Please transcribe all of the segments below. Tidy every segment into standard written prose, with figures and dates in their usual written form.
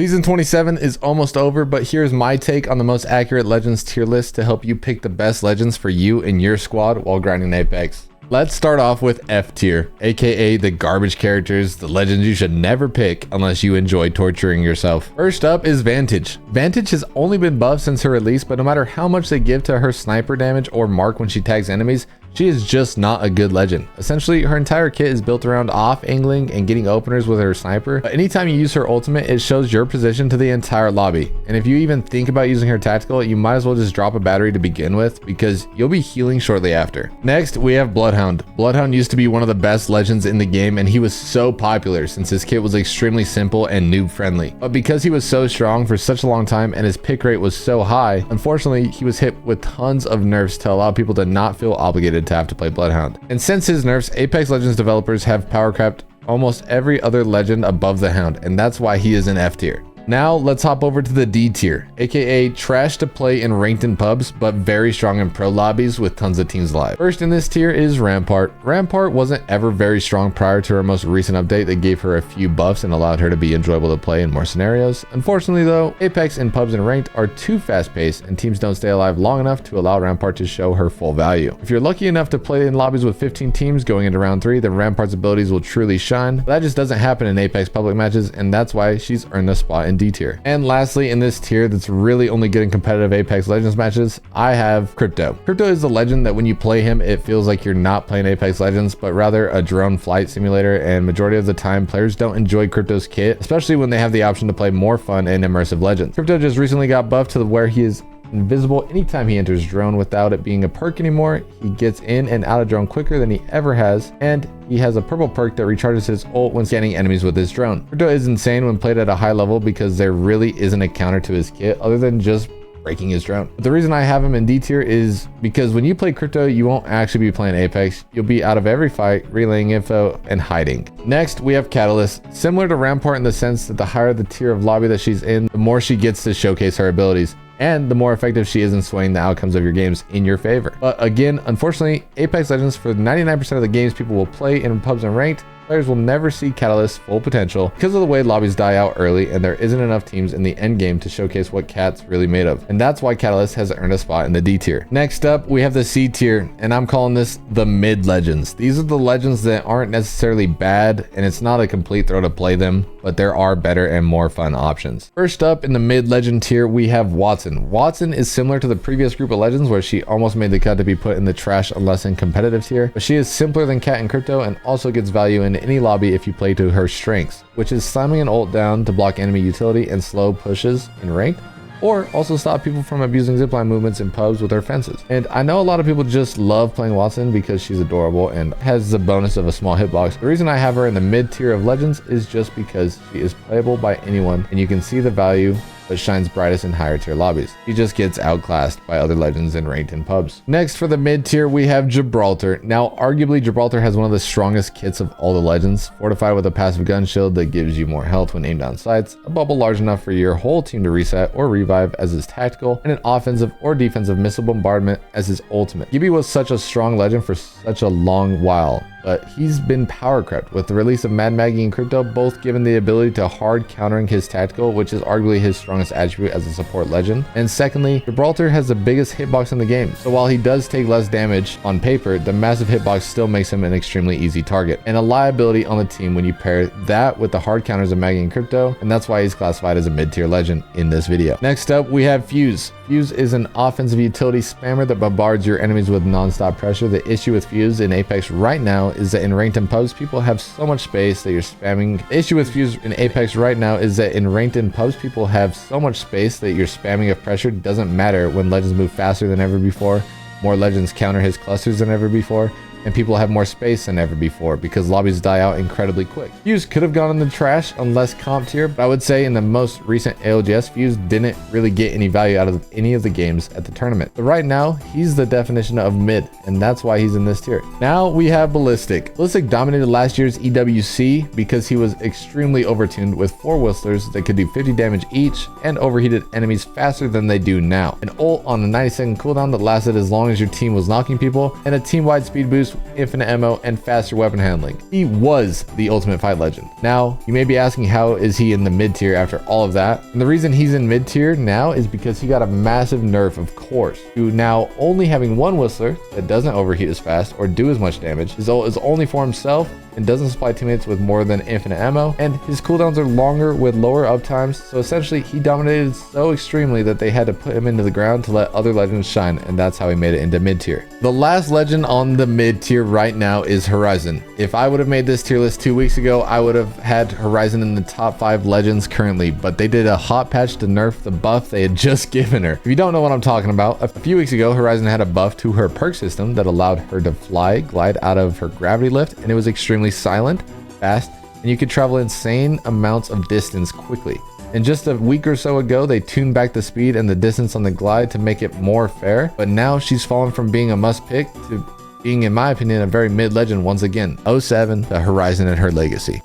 Season 27 is almost over, but here's my take on the most accurate Legends tier list to help you pick the best Legends for you and your squad while grinding Apex. Let's start off with F tier, aka the garbage characters, the legends you should never pick unless you enjoy torturing yourself. First up is Vantage. Vantage has only been buffed since her release, but no matter how much they give to her sniper damage or mark when she tags enemies, she is just not a good legend. Essentially, her entire kit is built around off-angling and getting openers with her sniper, but anytime you use her ultimate, it shows your position to the entire lobby. And if you even think about using her tactical, you might as well just drop a battery to begin with, because you'll be healing shortly after. Next, we have Bloodhound. Bloodhound used to be one of the best legends in the game, and he was so popular since his kit was extremely simple and noob friendly. But because he was so strong for such a long time and his pick rate was so high, unfortunately, he was hit with tons of nerfs to allow people to not feel obligated to have to play Bloodhound. And since his nerfs, Apex Legends developers have power capped almost every other legend above the Hound, and that's why he is in F tier. Now let's hop over to the D tier, aka trash to play in ranked in pubs, but very strong in pro lobbies with tons of teams live. First in this tier is Rampart. Rampart wasn't ever very strong prior to her most recent update that gave her a few buffs and allowed her to be enjoyable to play in more scenarios. Unfortunately though, Apex in pubs and ranked are too fast paced and teams don't stay alive long enough to allow Rampart to show her full value. If you're lucky enough to play in lobbies with 15 teams going into round 3, then Rampart's abilities will truly shine. But that just doesn't happen in Apex public matches, and that's why she's earned a spot in D tier. And lastly, in this tier that's really only good in competitive Apex Legends matches, I have Crypto. Crypto is the legend that when you play him, it feels like you're not playing Apex Legends, but rather a drone flight simulator, and majority of the time, players don't enjoy Crypto's kit, especially when they have the option to play more fun and immersive legends. Crypto just recently got buffed to where he is invisible anytime he enters drone without it being a perk anymore. He gets in and out of drone quicker than he ever has, and he has a purple perk that recharges his ult when scanning enemies with his drone. Crypto is insane when played at a high level because there really isn't a counter to his kit other than just breaking his drone. But the reason I have him in D tier is because when you play Crypto, you won't actually be playing Apex. You'll be out of every fight, relaying info and hiding. Next, we have Catalyst. Similar to Rampart in the sense that the higher the tier of lobby that she's in, the more she gets to showcase her abilities, and the more effective she is in swaying the outcomes of your games in your favor. But again, unfortunately, Apex Legends, for 99% of the games people will play in pubs and ranked, players will never see Catalyst's full potential because of the way lobbies die out early and there isn't enough teams in the end game to showcase what Cat's really made of. And that's why Catalyst has earned a spot in the D tier. Next up, we have the C tier, and I'm calling this the mid legends. These are the legends that aren't necessarily bad, and it's not a complete throw to play them, but there are better and more fun options. First up in the mid legend tier, we have Watson. Watson is similar to the previous group of legends where she almost made the cut to be put in the trash unless in competitive tier, but she is simpler than Cat and Crypto and also gets value in any lobby if you play to her strengths, which is slamming an ult down to block enemy utility and slow pushes in ranked, or also stop people from abusing zipline movements in pubs with her fences. And I know a lot of people just love playing Watson because she's adorable and has the bonus of a small hitbox. The reason I have her in the mid tier of legends is just because she is playable by anyone and you can see the value, but shines brightest in higher tier lobbies. He just gets outclassed by other legends in ranked in pubs. Next, for the mid tier, we have Gibraltar. Now, arguably, Gibraltar has one of the strongest kits of all the legends, fortified with a passive gun shield that gives you more health when aimed down sights, a bubble large enough for your whole team to reset or revive as his tactical, and an offensive or defensive missile bombardment as his ultimate. Gibby was such a strong legend for such a long while, but he's been power crept with the release of Mad Maggie and Crypto, both given the ability to hard countering his tactical, which is arguably his strongest attribute as a support legend. And secondly, Gibraltar has the biggest hitbox in the game, so while he does take less damage on paper, the massive hitbox still makes him an extremely easy target and a liability on the team when you pair that with the hard counters of Maggie and Crypto, and that's why he's classified as a mid-tier legend in this video. Next up, we have Fuse. Fuse is an offensive utility spammer that bombards your enemies with non-stop pressure. The issue with Fuse in Apex right now is that in ranked and pubs, people have so much space that you're spamming. The issue with Fuse in Apex right now is that in ranked and pubs, people have so much space that your spamming of pressure doesn't matter when legends move faster than ever before, more legends counter his clusters than ever before, and people have more space than ever before because lobbies die out incredibly quick. Fuse could have gone in the trash on less comp tier, but I would say in the most recent ALGS, Fuse didn't really get any value out of any of the games at the tournament. But right now, he's the definition of mid, and that's why he's in this tier. Now we have Ballistic. Ballistic dominated last year's EWC because he was extremely overtuned with 4 whistlers that could do 50 damage each and overheated enemies faster than they do now. An ult on a 90-second cooldown that lasted as long as your team was knocking people, and a team-wide speed boost boost, infinite ammo, and faster weapon handling. He was the ultimate fight legend. Now, you may be asking how is he in the mid tier after all of that? And the reason he's in mid tier now is because he got a massive nerf, of course, to now only having one whistler that doesn't overheat as fast or do as much damage. His ult is only for himself and doesn't supply teammates with more than infinite ammo, and his cooldowns are longer with lower uptimes, so essentially he dominated so extremely that they had to put him into the ground to let other legends shine, and that's how he made it into mid tier. The last legend on the mid tier right now is Horizon. If I would have made this tier list 2 weeks ago, I would have had Horizon in the top 5 legends currently, but they did a hot patch to nerf the buff they had just given her. If you don't know what I'm talking about, a few weeks ago Horizon had a buff to her perk system that allowed her to glide out of her gravity lift, and it was extremely silent, fast, and you could travel insane amounts of distance quickly. And just a week or so ago, they tuned back the speed and the distance on the glide to make it more fair, but now she's fallen from being a must pick to being, in my opinion, a very mid legend once again. 07, the Horizon and her legacy.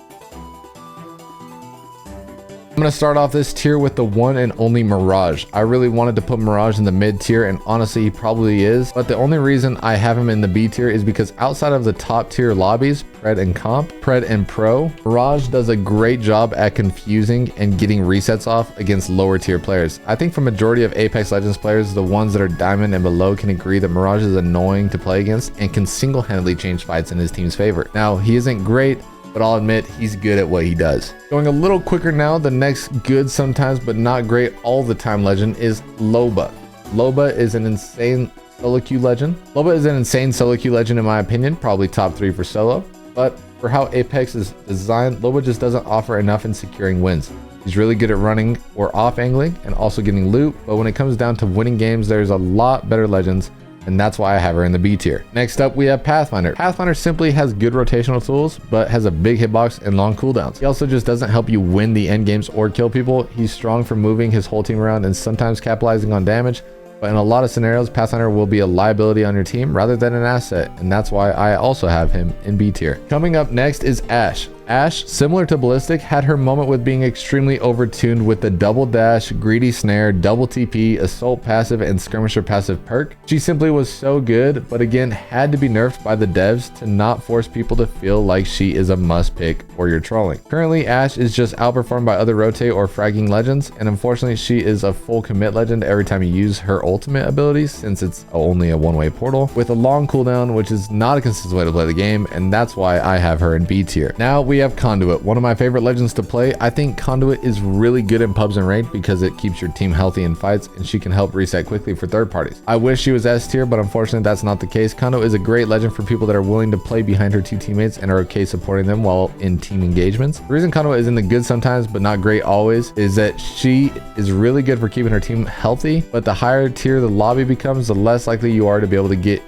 I'm going to start off this tier with the one and only Mirage. I really wanted to put Mirage in the mid tier, and honestly he probably is, but the only reason I have him in the B tier is because outside of the top tier lobbies, Pred and Comp, Pred and Pro, Mirage does a great job at confusing and getting resets off against lower tier players. I think for majority of Apex Legends players, the ones that are Diamond and below can agree that Mirage is annoying to play against and can single-handedly change fights in his team's favor. Now, he isn't great, but I'll admit he's good at what he does. Going a little quicker now, the next good sometimes but not great all the time legend is Loba. Loba is an insane solo queue legend. Loba is an insane solo queue legend in my opinion, probably top 3 for solo, but for how Apex is designed, Loba just doesn't offer enough in securing wins. He's really good at running or off angling and also getting loot, but when it comes down to winning games, there's a lot better legends, and that's why I have her in the B tier. Next up, we have Pathfinder. Pathfinder simply has good rotational tools, but has a big hitbox and long cooldowns. He also just doesn't help you win the end games or kill people. He's strong for moving his whole team around and sometimes capitalizing on damage, but in a lot of scenarios, Pathfinder will be a liability on your team rather than an asset, and that's why I also have him in B tier. Coming up next is Ashe. Ashe, similar to Ballistic, had her moment with being extremely overtuned with the double dash, greedy snare, double TP, assault passive, and skirmisher passive perk. She simply was so good, but again, had to be nerfed by the devs to not force people to feel like she is a must pick or you're trolling. Currently, Ashe is just outperformed by other rotate or fragging legends, and unfortunately, she is a full commit legend every time you use her ultimate abilities, since it's only a one-way portal, with a long cooldown, which is not a consistent way to play the game, and that's why I have her in B tier. Now, we have Conduit, one of my favorite legends to play. I think Conduit is really good in pubs and ranked because it keeps your team healthy in fights, and she can help reset quickly for third parties. I wish she was S tier, but unfortunately that's not the case. Conduit is a great legend for people that are willing to play behind her two teammates and are okay supporting them while in team engagements. The reason Conduit is in the good sometimes but not great always is that she is really good for keeping her team healthy, but the higher tier the lobby becomes, the less likely you are to be able to get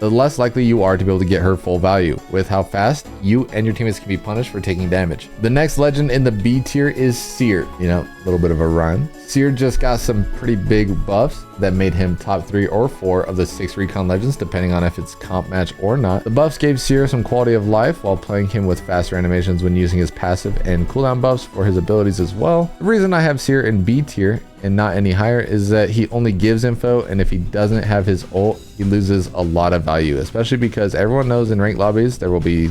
her full value with how fast you and your teammates can be punished for taking damage. The next legend in the B tier is Seer. You know, a little bit of a rhyme. Seer just got some pretty big buffs that made him top 3 or 4 of the 6 recon legends, depending on if it's comp match or not. The buffs gave Seer some quality of life while playing him with faster animations when using his passive and cooldown buffs for his abilities as well. The reason I have Seer in B tier and not any higher is that he only gives info, and if he doesn't have his ult, he loses a lot of value, especially because everyone knows in ranked lobbies there will be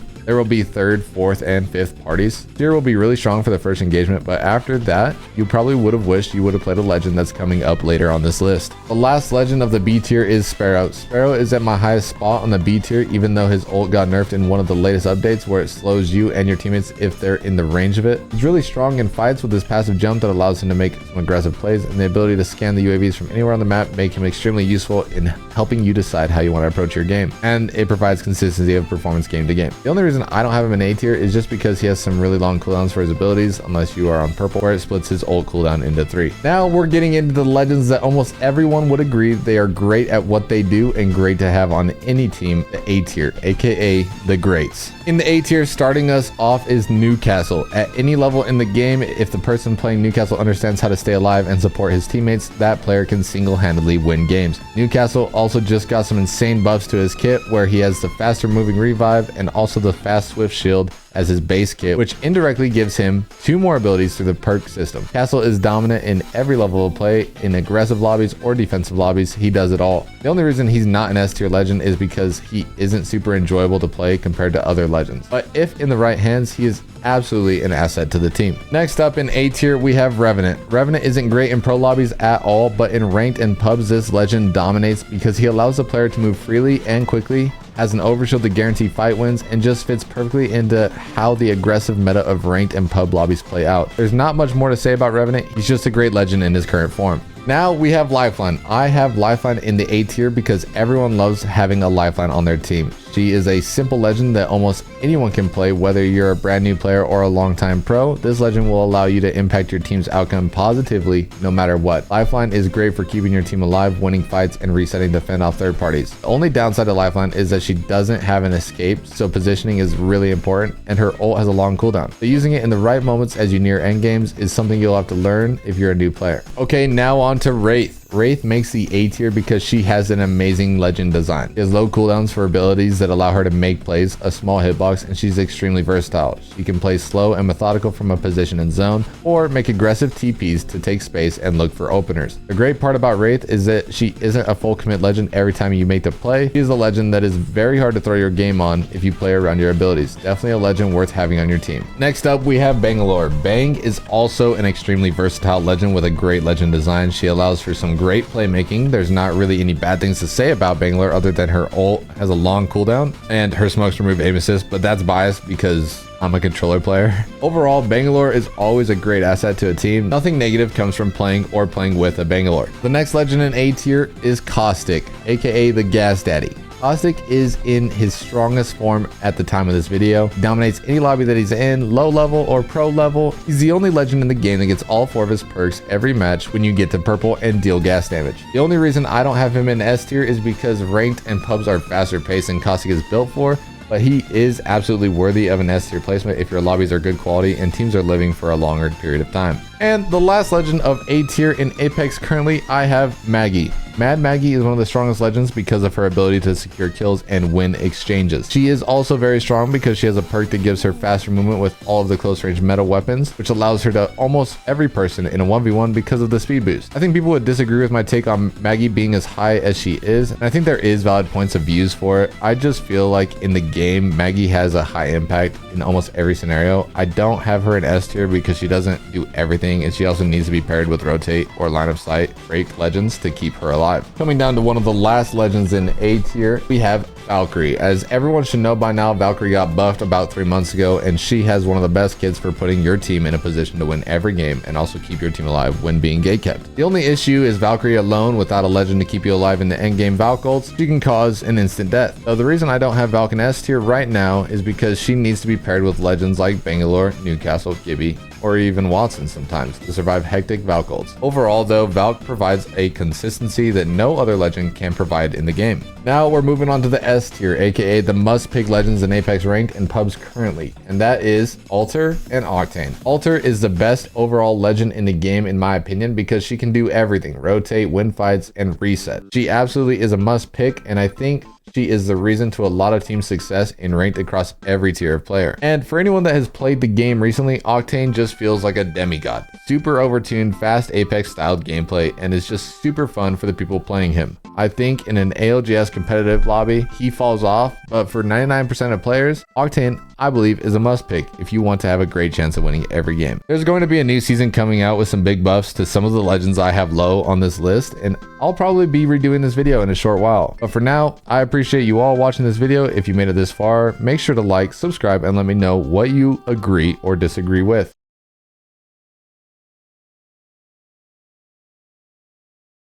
third, fourth, and fifth parties. Seer will be really strong for the first engagement, but after that, you probably would have wished you would have played a legend that's coming up later on this list. The last legend of the B tier is Sparrow. Sparrow is at my highest spot on the B tier, even though his ult got nerfed in one of the latest updates where it slows you and your teammates if they're in the range of it. He's really strong in fights with his passive jump that allows him to make some aggressive plays, and the ability to scan the UAVs from anywhere on the map make him extremely useful in helping you decide how you want to approach your game, and it provides consistency of performance game to game. The only reason I don't have him in A tier is just because he has some really long cooldowns for his abilities, unless you are on purple, where it splits his ult cooldown into 3. Now we're getting into the legends that almost everyone would agree they are great at what they do and great to have on any team, the A tier, aka the greats. In the A tier, starting us off is Newcastle. At any level in the game, if the person playing Newcastle understands how to stay alive and support support his teammates, that player can single-handedly win games. Newcastle also just got some insane buffs to his kit, where he has the faster moving revive and also the fast swift shield as his base kit, which indirectly gives him 2 more abilities through the perk system. Castle is dominant in every level of play. In aggressive lobbies or defensive lobbies, he does it all. The only reason he's not an S tier legend is because he isn't super enjoyable to play compared to other legends. But if in the right hands, he is absolutely an asset to the team. Next up in A tier, we have Revenant. Revenant isn't great in pro lobbies at all, but in ranked and pubs, this legend dominates because he allows the player to move freely and quickly, has an overshield to guarantee fight wins, and just fits perfectly into how the aggressive meta of ranked and pub lobbies play out. There's not much more to say about Revenant. He's just a great legend in his current form. Now we have Lifeline. I have Lifeline in the A tier because everyone loves having a Lifeline on their team. She is a simple legend that almost anyone can play, whether you're a brand new player or a longtime pro. This legend will allow you to impact your team's outcome positively no matter what. Lifeline is great for keeping your team alive, winning fights, and resetting to fend off third parties. The only downside to Lifeline is that she doesn't have an escape, so positioning is really important, and her ult has a long cooldown. So using it in the right moments as you near end games is something you'll have to learn if you're a new player. Okay, now on to Wraith. Wraith makes the A tier because she has an amazing legend design. She has low cooldowns for abilities that allow her to make plays, a small hitbox, and she's extremely versatile. She can play slow and methodical from a position and zone, or make aggressive TPs to take space and look for openers. The great part about Wraith is that she isn't a full commit legend every time you make the play. She is a legend that is very hard to throw your game on if you play around your abilities. Definitely a legend worth having on your team. Next up, we have Bangalore. Bang is also an extremely versatile legend with a great legend design. She allows for some great playmaking. There's not really any bad things to say about Bangalore other than her ult has a long cooldown and her smokes remove aim assist, but that's biased because I'm a controller player. Overall, Bangalore is always a great asset to a team. Nothing negative comes from playing or playing with a Bangalore. The next legend in A tier is Caustic, aka the Gas Daddy. Caustic is in his strongest form at the time of this video. He dominates any lobby that he's in, low level or pro level. He's the only legend in the game that gets all 4 of his perks every match when you get to purple and deal gas damage. The only reason I don't have him in S tier is because ranked and pubs are faster paced than Caustic is built for, but he is absolutely worthy of an S tier placement if your lobbies are good quality and teams are living for a longer period of time. And the last legend of A tier in Apex currently, I have Maggie. Mad Maggie is one of the strongest legends because of her ability to secure kills and win exchanges. She is also very strong because she has a perk that gives her faster movement with all of the close range metal weapons, which allows her to almost every person in a 1v1 because of the speed boost. I think people would disagree with my take on Maggie being as high as she is, and I think there is valid points of views for it. I just feel like in the game, Maggie has a high impact in almost every scenario. I don't have her in S tier because she doesn't do everything, and she also needs to be paired with rotate or line of sight break legends to keep her alive. Coming down to one of the last legends in A tier, we have Valkyrie. As everyone should know by now, Valkyrie got buffed about 3 months ago, and she has one of the best kits for putting your team in a position to win every game and also keep your team alive when being gatekept. The only issue is Valkyrie alone without a legend to keep you alive in the endgame Valk ults, she can cause an instant death. So the reason I don't have Valk in S tier right now is because she needs to be paired with legends like Bangalore, Newcastle, Gibby, or even Watson sometimes to survive hectic Valk ults. Overall though, Valk provides a consistency that no other legend can provide in the game. Now we're moving on to the S tier, aka the must pick legends in Apex ranked and pubs currently, and that is Alter and Octane. Alter is the best overall legend in the game in my opinion because she can do everything, rotate, win fights, and reset. She absolutely is a must pick, and I think she is the reason to a lot of team success in ranked across every tier of player. And for anyone that has played the game recently, Octane just feels like a demigod. Super overtuned, fast Apex styled gameplay, and is just super fun for the people playing him. I think in an ALGS competitive lobby, he falls off, but for 99% of players, Octane, I believe, is a must pick if you want to have a great chance of winning every game. There's going to be a new season coming out with some big buffs to some of the legends I have low on this list, and I'll probably be redoing this video in a short while. But for now, I appreciate you all watching this video. If you made it this far, make sure to like, subscribe, and let me know what you agree or disagree with.